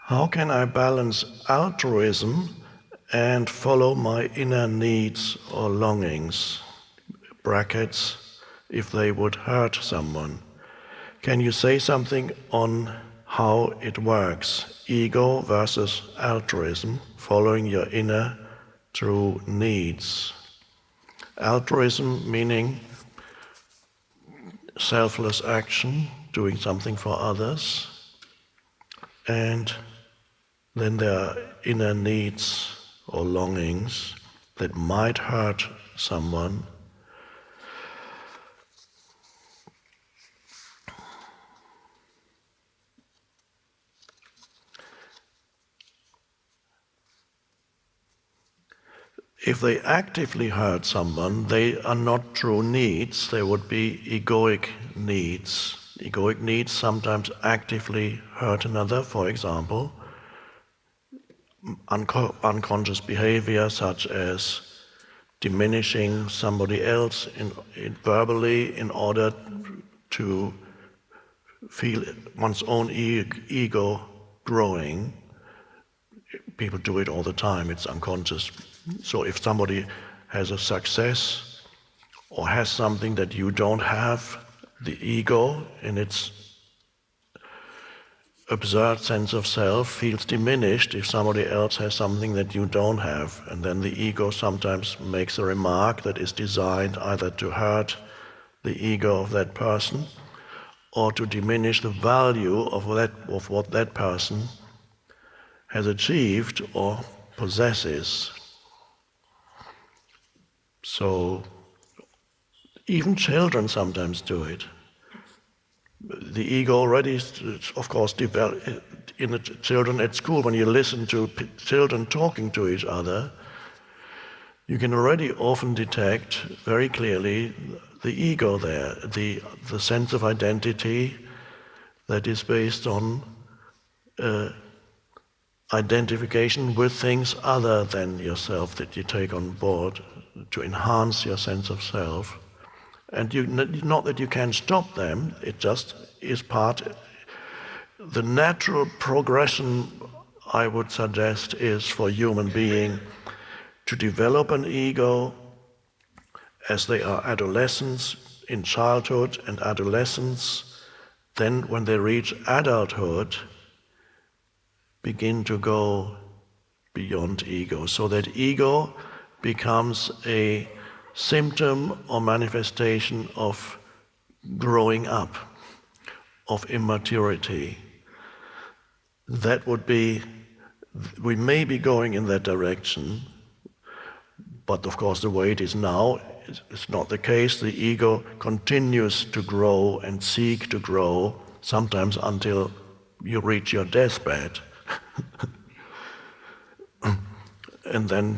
How can I balance altruism and follow my inner needs or longings? Brackets, if they would hurt someone. Can you say something on how it works? Ego versus altruism, following your inner true needs. Altruism meaning selfless action, doing something for others. And then there are inner needs or longings that might hurt someone. If they actively hurt someone, they are not true needs, they would be egoic needs. Egoic needs sometimes actively hurt another, for example, unconscious behavior such as diminishing somebody else verbally in order to feel one's own ego growing. People do it all the time, it's unconscious. So if somebody has a success or has something that you don't have, the ego in its absurd sense of self feels diminished if somebody else has something that you don't have. And then the ego sometimes makes a remark that is designed either to hurt the ego of that person or to diminish the value of what that person has achieved or possesses. So even children sometimes do it. The ego already is, of course, developed in the children at school. When you listen to children talking to each other, you can already often detect very clearly the ego there, the sense of identity that is based on identification with things other than yourself that you take on board to enhance your sense of self. And not that you can stop them, it just is part. The natural progression, I would suggest, is for human being to develop an ego as they are adolescents, in childhood and adolescence, then when they reach adulthood, begin to go beyond ego, so that ego becomes a symptom or manifestation of growing up, of immaturity. That would be, we may be going in that direction, but of course the way it is now is not the case. The ego continues to grow and seek to grow, sometimes until you reach your deathbed. And then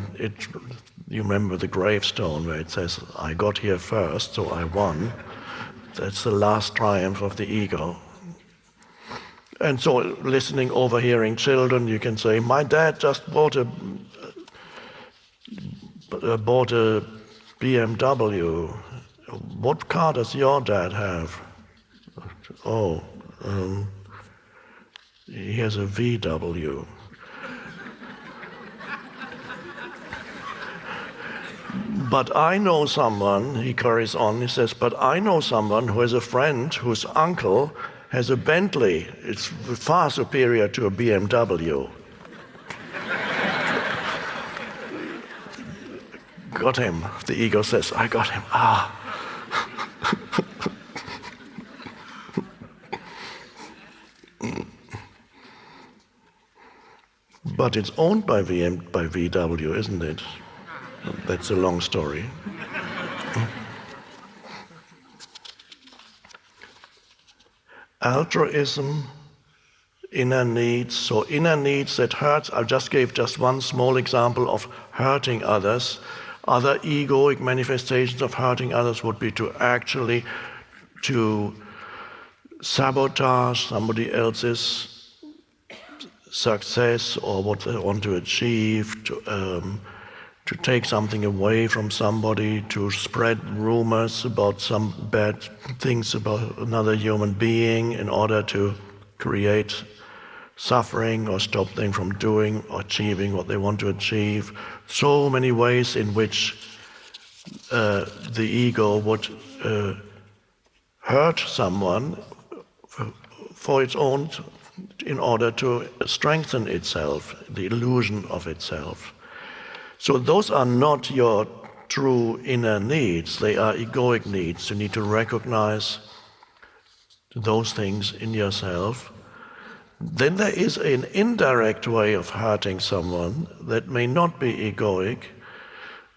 you remember the gravestone where it says, I got here first, so I won. That's the last triumph of the ego. And so listening, overhearing children, you can say, my dad just bought a BMW. What car does your dad have? Oh, he has a VW. But I know someone, he carries on, he says, but I know someone who has a friend whose uncle has a Bentley. It's far superior to a BMW. Got him, the ego says, I got him. But it's owned by VW, isn't it? That's a long story. Altruism, inner needs. So inner needs that hurts. I just gave one small example of hurting others. Other egoic manifestations of hurting others would be to sabotage somebody else's success or what they want to achieve, to take something away from somebody, to spread rumors about some bad things about another human being in order to create suffering or stop them from doing or achieving what they want to achieve. So many ways in which the ego would hurt someone for its own, in order to strengthen itself, the illusion of itself. So those are not your true inner needs, they are egoic needs. You need to recognize those things in yourself. Then there is an indirect way of hurting someone that may not be egoic.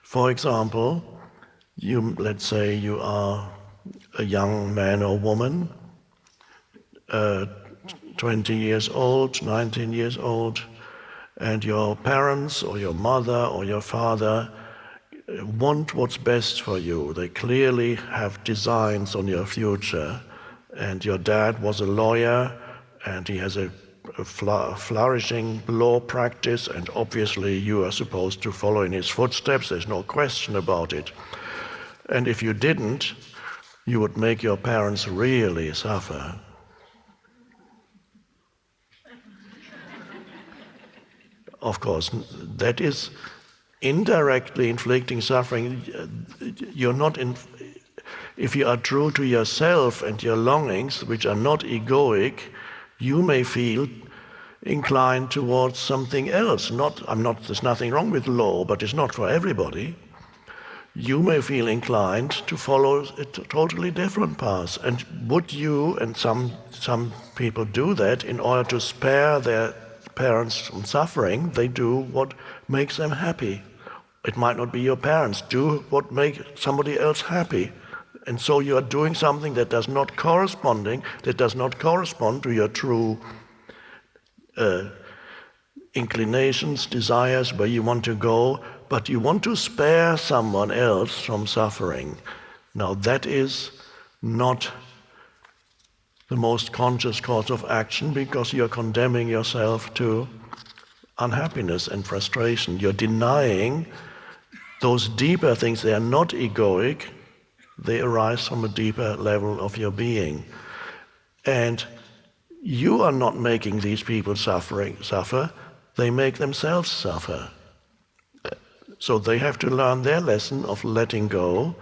For example, let's say you are a young man or woman, 20 years old, 19 years old, and your parents or your mother or your father want what's best for you. They clearly have designs on your future, and your dad was a lawyer and he has a flourishing law practice, and obviously you are supposed to follow in his footsteps, there's no question about it. And if you didn't, you would make your parents really suffer. Of course, that is indirectly inflicting suffering. You're not if you are true to yourself and your longings, which are not egoic, you may feel inclined towards something else. There's nothing wrong with law, but it's not for everybody. You may feel inclined to follow a totally different path. And would you, and some people do that in order to spare their parents from suffering, they do what makes them happy. It might not be your parents. Do what makes somebody else happy. And so you are doing something that does not correspond to your true inclinations, desires, where you want to go, but you want to spare someone else from suffering. Now that is not the most conscious course of action, because you're condemning yourself to unhappiness and frustration. You're denying those deeper things. They are not egoic. They arise from a deeper level of your being. And you are not making these people suffer. They make themselves suffer. So they have to learn their lesson of letting go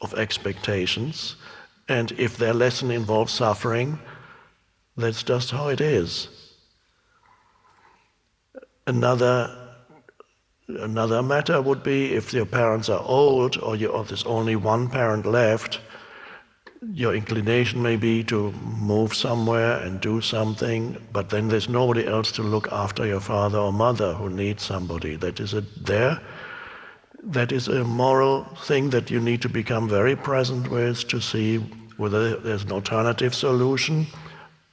of expectations. And if their lesson involves suffering, that's just how it is. Another matter would be if your parents are old, or there's only one parent left, your inclination may be to move somewhere and do something, but then there's nobody else to look after your father or mother who needs somebody. That is a moral thing that you need to become very present with, to see whether there's an alternative solution,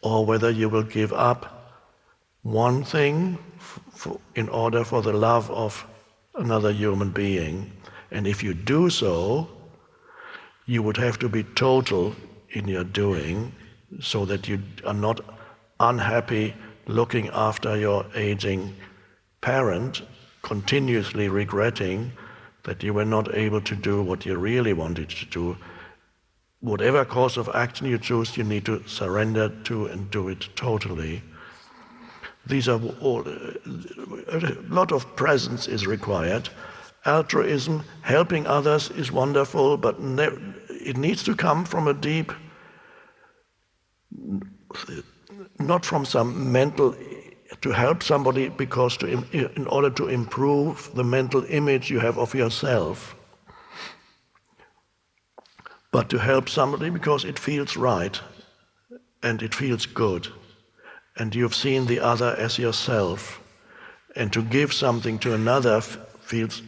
or whether you will give up one thing in order for the love of another human being. And if you do so, you would have to be total in your doing, so that you are not unhappy looking after your aging parent, continuously regretting that you were not able to do what you really wanted to do. Whatever course of action you choose, you need to surrender to and do it totally. These are all, a lot of presence is required. Altruism, helping others, is wonderful, but it needs to come from a deep, not from some mental, to help somebody because in order to improve the mental image you have of yourself, but to help somebody because it feels right and it feels good, and you've seen the other as yourself, and to give something to another feels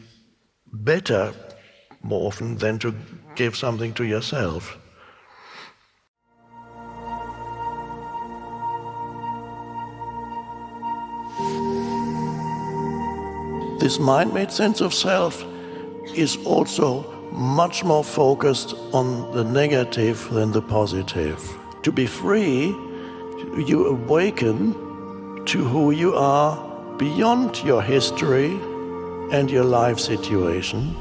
better more often than to give something to yourself. This mind-made sense of self is also much more focused on the negative than the positive. To be free, you awaken to who you are beyond your history and your life situation.